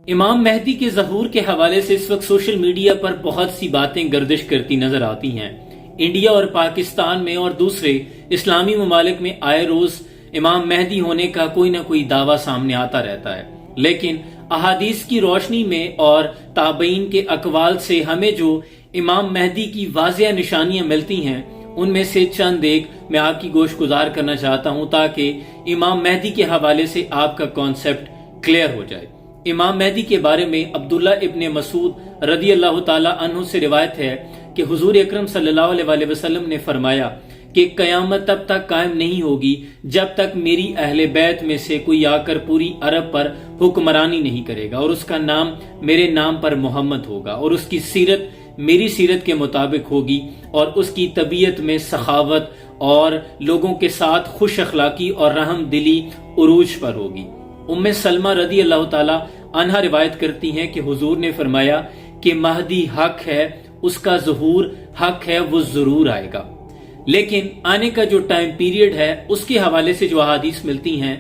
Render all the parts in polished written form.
امام مہدی کے ظہور کے حوالے سے اس وقت سوشل میڈیا پر بہت سی باتیں گردش کرتی نظر آتی ہیں۔ انڈیا اور پاکستان میں اور دوسرے اسلامی ممالک میں آئے روز امام مہدی ہونے کا کوئی نہ کوئی دعویٰ سامنے آتا رہتا ہے، لیکن احادیث کی روشنی میں اور تابعین کے اقوال سے ہمیں جو امام مہدی کی واضح نشانیاں ملتی ہیں ان میں سے چند ایک میں آپ کی گوش گزار کرنا چاہتا ہوں تاکہ امام مہدی کے حوالے سے آپ کا کانسیپٹ کلیئر ہو جائے۔ امام مہدی کے بارے میں عبداللہ ابن مسعود رضی اللہ تعالی عنہ سے روایت ہے کہ حضور اکرم صلی اللہ علیہ وسلم نے فرمایا کہ قیامت تب تک قائم نہیں ہوگی جب تک میری اہل بیت میں سے کوئی آ کر پوری عرب پر حکمرانی نہیں کرے گا اور اس کا نام میرے نام پر محمد ہوگا اور اس کی سیرت میری سیرت کے مطابق ہوگی اور اس کی طبیعت میں سخاوت اور لوگوں کے ساتھ خوش اخلاقی اور رحم دلی عروج پر ہوگی۔ ام سلمہ رضی اللہ تعالی عنہ روایت کرتی ہیں کہ حضور نے فرمایا کہ مہدی حق ہے، اس کا ظہور حق ہے، وہ ضرور آئے گا، لیکن آنے کا جو ٹائم پیریڈ ہے اس کے حوالے سے جو احادیث ملتی ہیں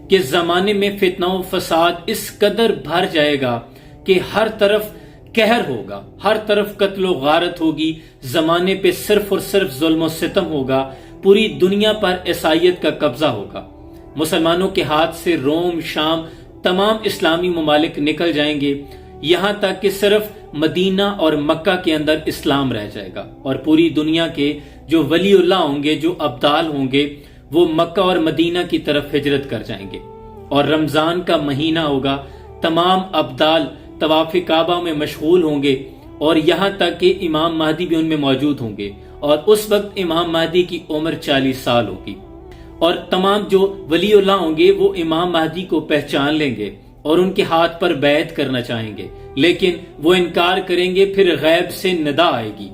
کہ زمانے میں فتنہ و فساد اس قدر بھر جائے گا کہ ہر طرف قہر ہوگا، ہر طرف قتل و غارت ہوگی، زمانے پہ صرف اور صرف ظلم و ستم ہوگا، پوری دنیا پر عیسائیت کا قبضہ ہوگا، مسلمانوں کے ہاتھ سے روم، شام، تمام اسلامی ممالک نکل جائیں گے، یہاں تک کہ صرف مدینہ اور مکہ کے اندر اسلام رہ جائے گا، اور پوری دنیا کے جو ولی اللہ ہوں گے، جو ابدال ہوں گے، وہ مکہ اور مدینہ کی طرف ہجرت کر جائیں گے، اور رمضان کا مہینہ ہوگا، تمام ابدال طواف کعبہ میں مشغول ہوں گے، اور یہاں تک کہ امام مہدی بھی ان میں موجود ہوں گے، اور اس وقت امام مہدی کی عمر 40 سال ہوگی، اور تمام جو ولی اللہ ہوں گے وہ امام مہدی کو پہچان لیں گے اور ان کے ہاتھ پر بیعت کرنا چاہیں گے، لیکن وہ انکار کریں گے۔ پھر غیب سے ندا آئے گی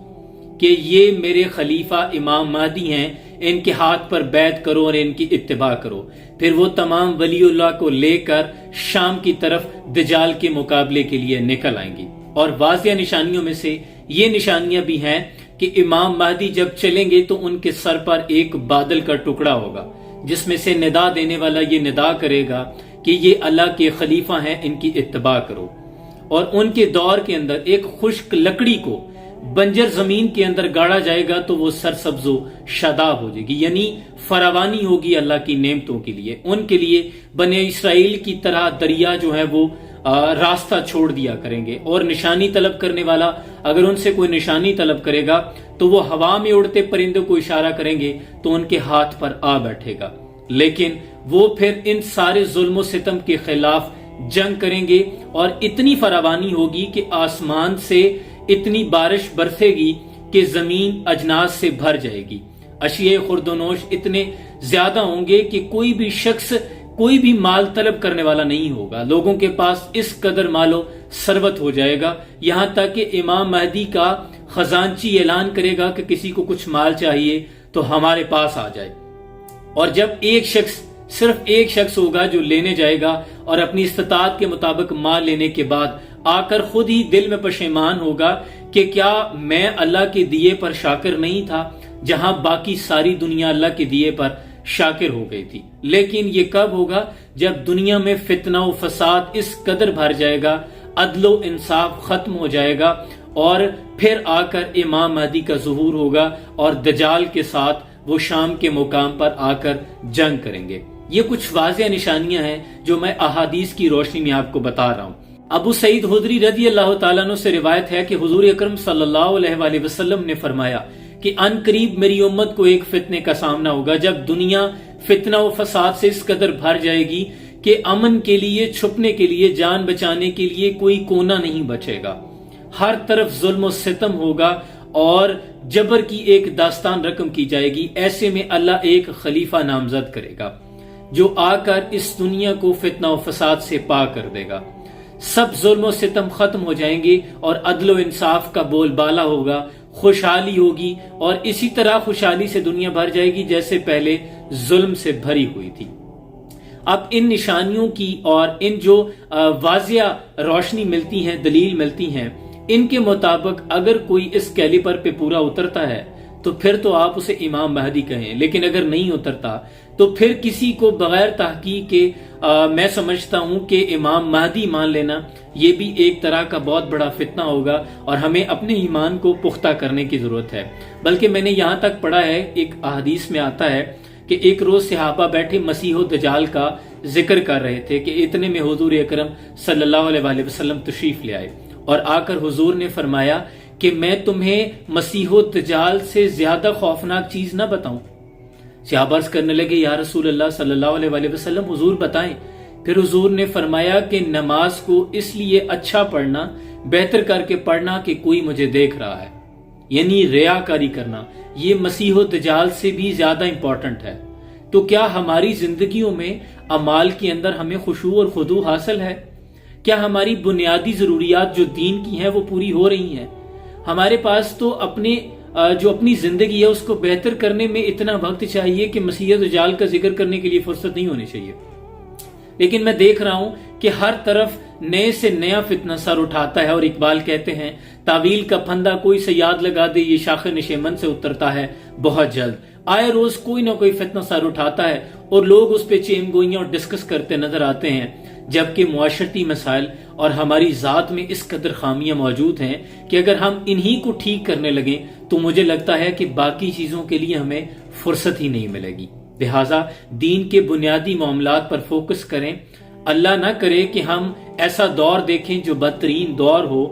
کہ یہ میرے خلیفہ امام مہدی ہیں، ان کے ہاتھ پر بیعت کرو اور ان کی اتباع کرو۔ پھر وہ تمام ولی اللہ کو لے کر شام کی طرف دجال کے مقابلے کے لیے نکل آئیں گی، اور واضح نشانیوں میں سے یہ نشانیاں بھی ہیں کہ امام مہدی جب چلیں گے تو ان کے سر پر ایک بادل کا ٹکڑا ہوگا جس میں سے ندا دینے والا یہ ندا کرے گا کہ یہ اللہ کے خلیفہ ہیں، ان کی اتباع کرو، اور ان کے دور کے اندر ایک خشک لکڑی کو بنجر زمین کے اندر گاڑا جائے گا تو وہ سرسبز و شاداب ہو جائے گی، یعنی فراوانی ہوگی اللہ کی نعمتوں کے لیے۔ ان کے لیے بنی اسرائیل کی طرح دریا جو ہے وہ راستہ چھوڑ دیا کریں گے، اور نشانی طلب کرنے والا اگر ان سے کوئی نشانی طلب کرے گا تو وہ ہوا میں اڑتے پرندوں کو اشارہ کریں گے تو ان کے ہاتھ پر آ بیٹھے گا، لیکن وہ پھر ان سارے ظلم و ستم کے خلاف جنگ کریں گے، اور اتنی فراوانی ہوگی کہ آسمان سے اتنی بارش برسے گی کہ زمین اجناس سے بھر جائے گی، اشیاء خوردونوش اتنے زیادہ ہوں گے کہ کوئی بھی شخص کوئی بھی مال طلب کرنے والا نہیں ہوگا، لوگوں کے پاس اس قدر مال و ثروت ہو جائے گا، یہاں تک کہ امام مہدی کا خزانچی اعلان کرے گا کہ کسی کو کچھ مال چاہیے تو ہمارے پاس آ جائے، اور جب صرف ایک شخص ہوگا جو لینے جائے گا اور اپنی استطاعت کے مطابق مال لینے کے بعد آ کر خود ہی دل میں پشیمان ہوگا کہ کیا میں اللہ کے دیے پر شاکر نہیں تھا، جہاں باقی ساری دنیا اللہ کے دیے پر شاکر ہو گئی تھی۔ لیکن یہ کب ہوگا؟ جب دنیا میں فتنہ و فساد اس قدر بھر جائے گا، عدل و انصاف ختم ہو جائے گا، اور پھر آ کر امام مہدی کا ظہور ہوگا اور دجال کے ساتھ وہ شام کے مقام پر آ کر جنگ کریں گے۔ یہ کچھ واضح نشانیاں ہیں جو میں احادیث کی روشنی میں آپ کو بتا رہا ہوں۔ ابو سعید خدری رضی اللہ تعالیٰ عنہ سے روایت ہے کہ حضور اکرم صلی اللہ علیہ وسلم نے فرمایا کہ ان قریب میری امت کو ایک فتنے کا سامنا ہوگا جب دنیا فتنہ و فساد سے اس قدر بھر جائے گی کہ امن کے لیے، چھپنے کے لیے، جان بچانے کے لیے کوئی کونا نہیں بچے گا، ہر طرف ظلم و ستم ہوگا اور جبر کی ایک داستان رقم کی جائے گی۔ ایسے میں اللہ ایک خلیفہ نامزد کرے گا جو آ کر اس دنیا کو فتنہ و فساد سے پاک کر دے گا، سب ظلم و ستم ختم ہو جائیں گے اور عدل و انصاف کا بول بالا ہوگا، خوشحالی ہوگی، اور اسی طرح خوشحالی سے دنیا بھر جائے گی جیسے پہلے ظلم سے بھری ہوئی تھی۔ اب ان نشانیوں کی اور ان جو واضح روشنی ملتی ہیں، دلیل ملتی ہیں، ان کے مطابق اگر کوئی اس کیلیپر پہ پورا اترتا ہے تو تو پھر تو آپ اسے امام مہدی کہیں، لیکن اگر نہیں اترتا تو پھر کسی کو بغیر تحقیق کے میں سمجھتا ہوں کہ امام مہدی مان لینا یہ بھی ایک طرح کا بہت بڑا فتنہ ہوگا، اور ہمیں اپنے ایمان کو پختہ کرنے کی ضرورت ہے۔ بلکہ میں نے یہاں تک پڑھا ہے، ایک احادیث میں آتا ہے کہ ایک روز صحابہ بیٹھے مسیح الدجال کا ذکر کر رہے تھے کہ اتنے میں حضور اکرم صلی اللہ علیہ وآلہ وسلم تشریف لے آئے، اور آ کر حضور نے فرمایا کہ میں تمہیں مسیح الدجال سے زیادہ خوفناک چیز نہ بتاؤں؟ صحابہ عرض کرنے لگے یا رسول اللہ صلی اللہ علیہ وآلہ وسلم حضور بتائیں۔ پھر حضور نے فرمایا کہ نماز کو اس لیے اچھا پڑھنا، بہتر کر کے پڑھنا کہ کوئی مجھے دیکھ رہا ہے، یعنی ریاکاری کرنا یہ مسیح الدجال سے بھی زیادہ امپورٹنٹ ہے۔ تو کیا ہماری زندگیوں میں اعمال کے اندر ہمیں خشوع اور خضوع حاصل ہے؟ کیا ہماری بنیادی ضروریات جو دین کی ہیں وہ پوری ہو رہی ہیں؟ ہمارے پاس تو اپنی زندگی ہے اس کو بہتر کرنے میں اتنا وقت چاہیے کہ مسیح الدجال کا ذکر کرنے کے لیے فرصت نہیں ہونی چاہیے۔ لیکن میں دیکھ رہا ہوں کہ ہر طرف نئے سے نیا فتنہ سر اٹھاتا ہے، اور اقبال کہتے ہیں تعویل کا پھندا کوئی سے یاد لگا دے، یہ شاخ نشیمن سے اترتا ہے بہت جلد۔ آئے روز کوئی نہ کوئی فتنہ سر اٹھاتا ہے اور لوگ اس پہ چین گوئیاں اور ڈسکس کرتے نظر آتے ہیں، جبکہ معاشرتی مسائل اور ہماری ذات میں اس قدر خامیاں موجود ہیں کہ اگر ہم انہی کو ٹھیک کرنے لگیں تو مجھے لگتا ہے کہ باقی چیزوں کے لیے ہمیں فرصت ہی نہیں ملے گی۔ لہٰذا دین کے بنیادی معاملات پر فوکس کریں۔ اللہ نہ کرے کہ ہم ایسا دور دیکھیں جو بدترین دور ہو،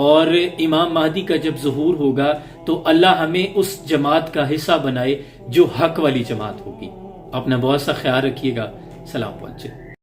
اور امام مہدی کا جب ظہور ہوگا تو اللہ ہمیں اس جماعت کا حصہ بنائے جو حق والی جماعت ہوگی۔ اپنا بہت سا خیال رکھیے گا۔ سلام علیکم۔